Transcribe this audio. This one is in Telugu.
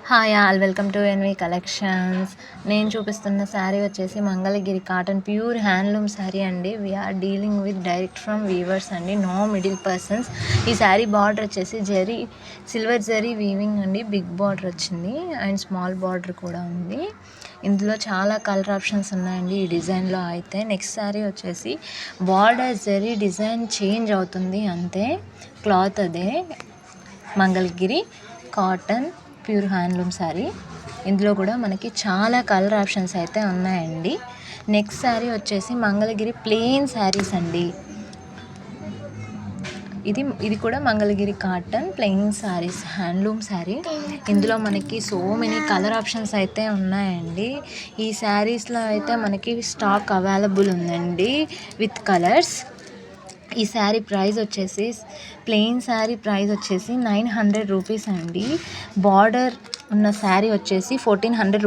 Hi all, welcome to NV collections. నేను చూపిస్తున్న శారీ వచ్చేసి Mangalagiri cotton pure handloom sari అండి. We're dealing with direct from weavers అండి, నో మిడిల్ పర్సన్స్. ఈ శారీ బార్డర్ వచ్చేసి సిల్వర్ జరీ వీవింగ్ అండి, బిగ్ బార్డర్ వచ్చింది అండ్ స్మాల్ బార్డర్ కూడా ఉంది. ఇందులో చాలా కలర్ ఆప్షన్స్ ఉన్నాయండి ఈ డిజైన్లో అయితే. నెక్స్ట్ శారీ వచ్చేసి బార్డర్ జరీ డిజైన్ చేంజ్ అవుతుంది అంతే, క్లాత్ అదే. Mangalagiri cotton pure handloom sari. ఇందులో కూడా మనకి చాలా కలర్ ఆప్షన్స్ అయితే ఉన్నాయండి. నెక్స్ట్ శారీ వచ్చేసి మంగళగిరి ప్లెయిన్ శారీస్ అండి. ఇది కూడా Mangalagiri cotton plain saris, handloom sari. ఇందులో మనకి సో మెనీ కలర్ ఆప్షన్స్ అయితే ఉన్నాయండి. ఈ శారీస్లో అయితే మనకి స్టాక్ అవైలబుల్ ఉందండి విత్ కలర్స్. ఈ శారీ ప్రైస్ వచ్చేసి ప్లెయిన్ శారీ ప్రైస్ వచ్చేసి 900 రూపీస్ అండి. బార్డర్ ఉన్న శారీ వచ్చేసి 1400